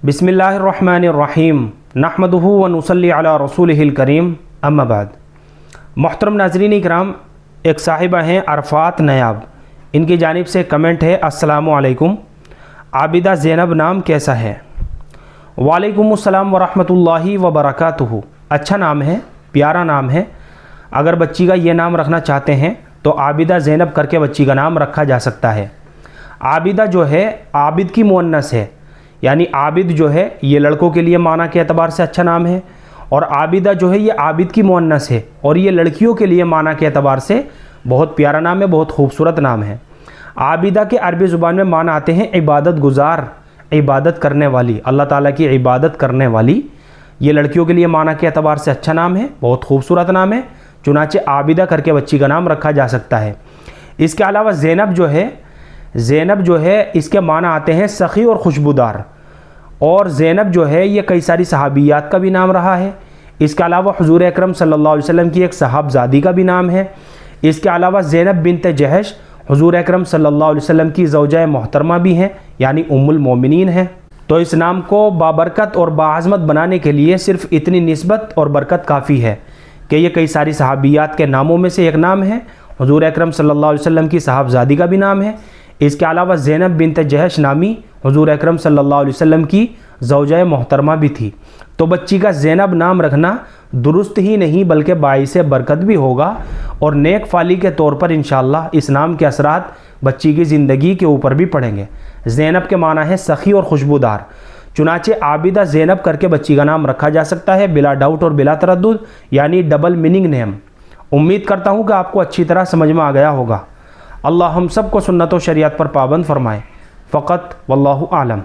बिस्मिल्लाहिर्रहमानिर्रहीम नहमदुहु व नुसल्ली अला रसूलिहिल करीम अम्मा बाद। मोहतरम नाज़रीन इकराम, एक साहिबा हैं अरफात नयाब, इनकी जानिब से कमेंट है, अस्सलामु अलैकुम, आबिदा ज़ैनब नाम कैसा है? वालेकुमुस्सलाम व रहमतुल्लाहि व बरकातुहू। अच्छा नाम है, प्यारा नाम है। अगर बच्ची का ये नाम रखना चाहते हैं तो आबिदा ज़ैनब करके बच्ची का नाम रखा जा सकता है। आबिदा जो है आबिद की मुअन्नस है, यानी आबिद जो है ये लड़कों के लिए माना के एतबार से अच्छा नाम है, और आबिदा जो है ये आबिद की मुअन्नस है और ये लड़कियों के लिए माना के एतबार से बहुत प्यारा नाम है, बहुत खूबसूरत नाम है। आबिदा के अरबी ज़ुबान में माना आते हैं इबादत गुजार, इबादत करने वाली, अल्लाह ताला की इबादत करने वाली। ये लड़कियों के लिए माना के एतबार से अच्छा नाम है, बहुत खूबसूरत नाम है, चुनाचे आबिदा करके बच्ची का नाम रखा जा सकता है। इसके अलावा ज़ैनब जो है इसके माना आते हैं सखी और खुशबूदार, और ज़ैनब जो है ये कई सारी सहाबियात का भी नाम रहा है। इसके अलावा हुज़ूर अकरम सल्लल्लाहु अलैहि वसल्लम की एक सहाबज़ादी का भी नाम है। इसके अलावा ज़ैनब बिन्त जहश हुज़ूर अकरम सल्लल्लाहु अलैहि वसल्लम की ज़ौजा मोहतरमा भी हैं, यानी उम्मुल मोमिनीन हैं। तो इस नाम को बाबरकत और बाअज़मत बनाने के लिए सिर्फ़ इतनी निस्बत और बरकत काफ़ी है कि ये कई सारी सहाबियात के नामों में से एक नाम है। हुज़ूर अकरम सल्लल्लाहु अलैहि वसल्लम की साहबजादी का भी नाम है। इसके अलावा ज़ैनब बिन्त जहश नामी हुज़ूर अकरम सल्लल्लाहु अलैहि वसल्लम की ज़ौजा मोहतरमा भी थी। तो बच्ची का ज़ैनब नाम रखना दुरुस्त ही नहीं बल्कि बाइसे बरकत भी होगा, और नेक फाली के तौर पर इंशाअल्लाह इस नाम के असरात बच्ची की ज़िंदगी के ऊपर भी पड़ेंगे। ज़ैनब के माना है सखी और खुशबूदार, चुनाचे आबिदा ज़ैनब करके बच्ची का नाम रखा जा सकता है बिला डाउट और बिला तरद्दुद, यानी डबल मीनिंग नेम। उम्मीद करता हूँ कि आपको अच्छी तरह समझ में आ गया होगा। अल्लाह हम सबको सुन्नत व शरीयत पर पाबंद फरमाए। फ़क़त वल्लाहु आलम।